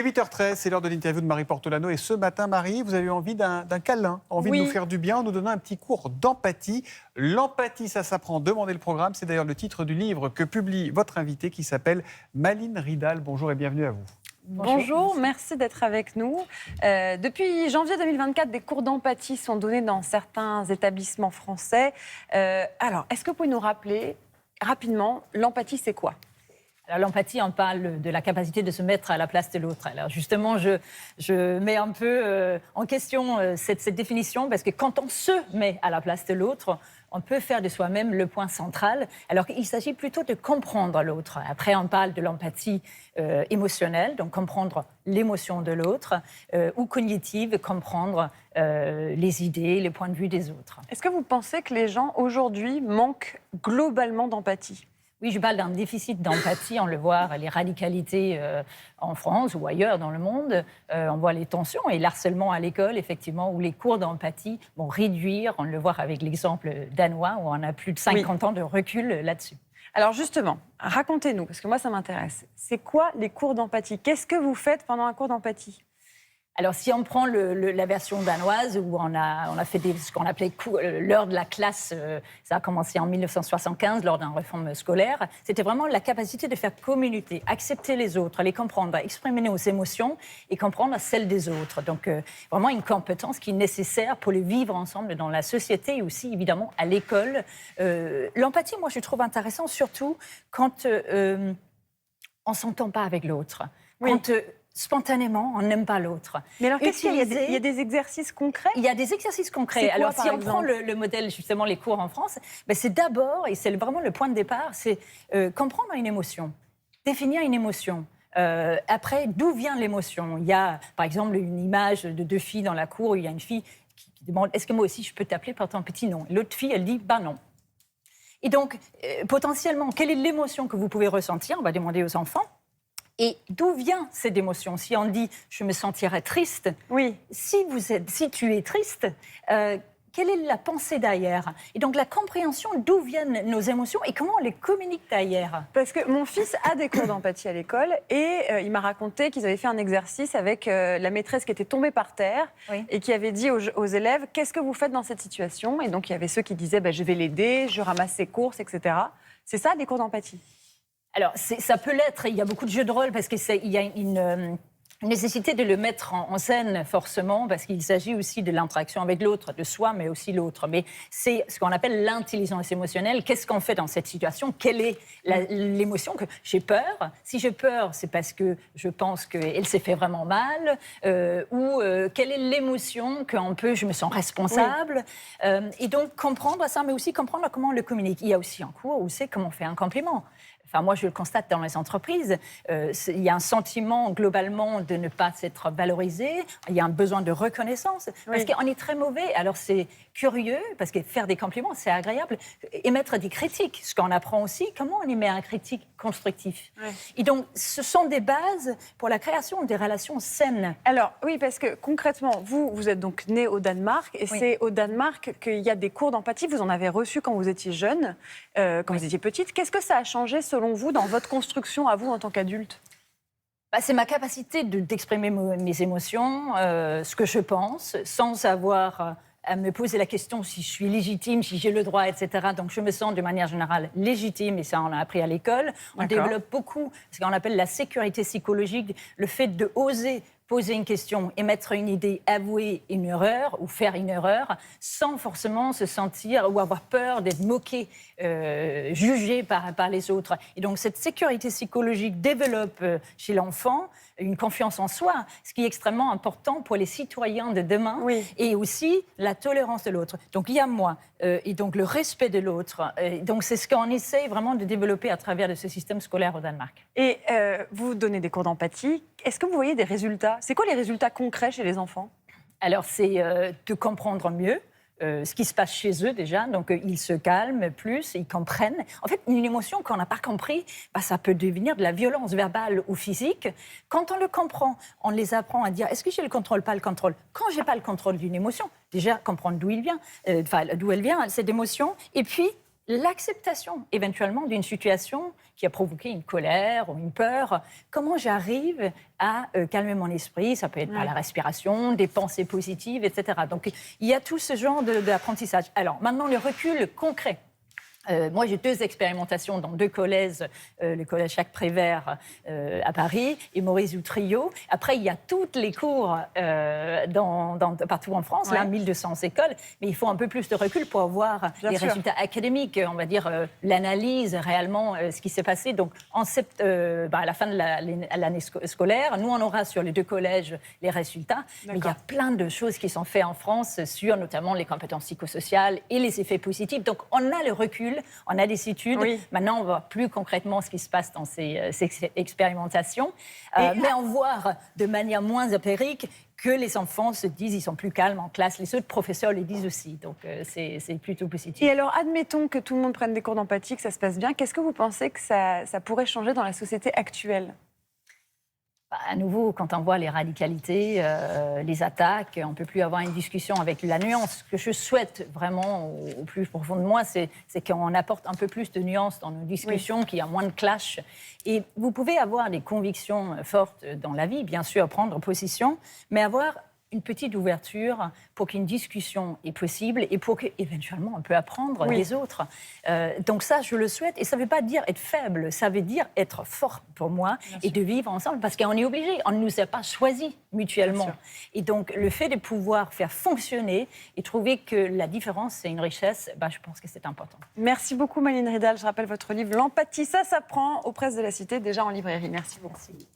8h13, c'est l'heure de l'interview de Marie Portolano. Et ce matin, Marie, vous avez eu envie d'un câlin, envie de nous faire du bien en nous donnant un petit cours d'empathie. L'empathie, ça s'apprend. Demandez le programme. C'est d'ailleurs le titre du livre que publie votre invité qui s'appelle Malin Ridal. Bonjour et bienvenue à vous. Bonjour, merci d'être avec nous. Depuis janvier 2024, des cours d'empathie sont donnés dans certains établissements français. Alors, est-ce que vous pouvez nous rappeler rapidement, l'empathie, c'est quoi ? Alors, l'empathie, on parle de la capacité de se mettre à la place de l'autre. Alors justement, je mets un peu en question cette définition, parce que quand on se met à la place de l'autre, on peut faire de soi-même le point central, alors qu'il s'agit plutôt de comprendre l'autre. Après, on parle de l'empathie émotionnelle, donc comprendre l'émotion de l'autre, ou cognitive, comprendre les idées, les points de vue des autres. Est-ce que vous pensez que les gens, aujourd'hui, manquent globalement d'empathie ? Oui, je parle d'un déficit d'empathie. On le voit, les radicalités en France ou ailleurs dans le monde. On voit les tensions et l'harcèlement à l'école, effectivement, où les cours d'empathie vont réduire. On le voit avec l'exemple danois, où on a plus de 50 ans de recul là-dessus. Alors justement, racontez-nous, parce que moi, ça m'intéresse. C'est quoi les cours d'empathie ? Qu'est-ce que vous faites pendant un cours d'empathie ? Alors, si on prend la version danoise, où on a fait ce qu'on appelait l'heure de la classe, ça a commencé en 1975, lors d'une réforme scolaire, c'était vraiment la capacité de faire communauté, accepter les autres, les comprendre, exprimer nos émotions et comprendre celles des autres. Donc, vraiment une compétence qui est nécessaire pour le vivre ensemble dans la société et aussi, évidemment, à l'école. L'empathie, moi, je trouve intéressant, surtout quand on ne s'entend pas avec l'autre. Oui. Quand spontanément, on n'aime pas l'autre. Mais alors, qu'est-ce qu'il y a ? Il y a des exercices concrets ? Il y a des exercices concrets. C'est quoi, alors, si on exemple prend le modèle, justement, les cours en France, c'est d'abord, et c'est vraiment le point de départ, c'est comprendre une émotion, définir une émotion. Après, d'où vient l'émotion ? Il y a, par exemple, une image de deux filles dans la cour où il y a une fille qui demande « Est-ce que moi aussi, je peux t'appeler par ton petit nom ?» Et l'autre fille, elle dit « Bah non ». Et donc, potentiellement, quelle est l'émotion que vous pouvez ressentir ? On va demander aux enfants. Et d'où vient cette émotion ? Si on dit « je me sentirais triste oui. », si tu es triste, quelle est la pensée derrière ? Et donc la compréhension d'où viennent nos émotions et comment on les communique derrière. Parce que mon fils a des cours d'empathie à l'école et il m'a raconté qu'ils avaient fait un exercice avec la maîtresse qui était tombée par terre et qui avait dit aux élèves « Qu'est-ce que vous faites dans cette situation ?» Et donc il y avait ceux qui disaient « Je vais l'aider, je ramasse ses courses, etc. » C'est ça, les cours d'empathie ? Alors, ça peut l'être. Il y a beaucoup de jeux de rôle parce qu'il y a une nécessité de le mettre en scène, forcément, parce qu'il s'agit aussi de l'interaction avec l'autre, de soi, mais aussi l'autre. Mais c'est ce qu'on appelle l'intelligence émotionnelle. Qu'est-ce qu'on fait dans cette situation ? Quelle est l'émotion ? Que j'ai peur. Si j'ai peur, c'est parce que je pense qu'elle s'est fait vraiment mal. Ou quelle est l'émotion je me sens responsable. Et donc, comprendre ça, mais aussi comprendre comment on le communique. Il y a aussi un cours où c'est comment on fait un compliment. Enfin, moi, je le constate dans les entreprises. Il y a un sentiment, globalement, de ne pas être valorisé. Il y a un besoin de reconnaissance. Parce qu'on est très mauvais. Alors, c'est curieux, parce que faire des compliments, c'est agréable. Émettre des critiques, ce qu'on apprend aussi, comment on émet un critique constructif. Et donc, ce sont des bases pour la création des relations saines. Alors, oui, parce que concrètement, vous êtes donc né au Danemark. Et c'est au Danemark qu'il y a des cours d'empathie. Vous en avez reçu quand vous étiez jeune, quand vous étiez petite. Qu'est-ce que ça a changé, selon vous, dans votre construction à vous en tant qu'adulte ? C'est ma capacité d'exprimer mes émotions, ce que je pense, sans avoir à me poser la question si je suis légitime, si j'ai le droit, etc. Donc je me sens de manière générale légitime, et ça on l'a appris à l'école. On développe beaucoup ce qu'on appelle la sécurité psychologique, le fait de oser poser une question, émettre une idée, avouer une erreur ou faire une erreur sans forcément se sentir ou avoir peur d'être moqué, jugé par les autres. Et donc cette sécurité psychologique développe chez l'enfant une confiance en soi, ce qui est extrêmement important pour les citoyens de demain, et aussi la tolérance de l'autre. Donc il y a moi, et donc le respect de l'autre. Donc c'est ce qu'on essaie vraiment de développer à travers de ce système scolaire au Danemark. Et vous donnez des cours d'empathie. Est-ce que vous voyez des résultats ? C'est quoi les résultats concrets chez les enfants ? Alors c'est de comprendre mieux ce qui se passe chez eux déjà, donc ils se calment plus, ils comprennent. En fait, une émotion qu'on n'a pas compris, ça peut devenir de la violence verbale ou physique. Quand on le comprend, on les apprend à dire est-ce que j'ai le contrôle, pas le contrôle. Quand j'ai pas le contrôle d'une émotion, déjà comprendre d'où elle vient, cette émotion, et puis l'acceptation éventuellement d'une situation qui a provoqué une colère ou une peur. Comment j'arrive à calmer mon esprit? Ça peut être par la respiration, des pensées positives, etc. Donc il y a tout ce genre d'apprentissage. Alors maintenant, le recul concret. Moi, j'ai 2 expérimentations dans 2 collèges, le collège Jacques Prévert à Paris et Maurice Utrillo. Après, il y a toutes les cours partout en France, là, 1200 écoles, mais il faut un peu plus de recul pour avoir les résultats académiques, on va dire l'analyse réellement, ce qui s'est passé. Donc, à la fin de l'année scolaire, nous, on aura sur les 2 collèges les résultats, mais il y a plein de choses qui sont faites en France sur notamment les compétences psychosociales et les effets positifs. Donc, on a le recul. On a des études. Maintenant, on voit plus concrètement ce qui se passe dans ces expérimentations. Mais on voit de manière moins empirique que les enfants se disent qu'ils sont plus calmes en classe. Les autres professeurs le disent aussi. Donc, c'est plutôt positif. Et alors, admettons que tout le monde prenne des cours d'empathie, que ça se passe bien. Qu'est-ce que vous pensez que ça pourrait changer dans la société actuelle ? À nouveau, quand on voit les radicalités, les attaques, on ne peut plus avoir une discussion avec la nuance. Ce que je souhaite vraiment au plus profond de moi, c'est qu'on apporte un peu plus de nuance dans nos discussions, qu'il y a moins de clash. Et vous pouvez avoir des convictions fortes dans la vie, bien sûr, prendre position, mais avoir une petite ouverture pour qu'une discussion est possible et pour qu'éventuellement on peut apprendre des autres. Donc ça, je le souhaite. Et ça ne veut pas dire être faible, ça veut dire être fort pour moi et de vivre ensemble. Parce qu'on est obligé, on ne nous a pas choisis mutuellement. Et donc le fait de pouvoir faire fonctionner et trouver que la différence, c'est une richesse, je pense que c'est important. Merci beaucoup Malène Ridal. Je rappelle votre livre « L'empathie, ça s'apprend » aux presses de la Cité, déjà en librairie. Merci beaucoup. Merci.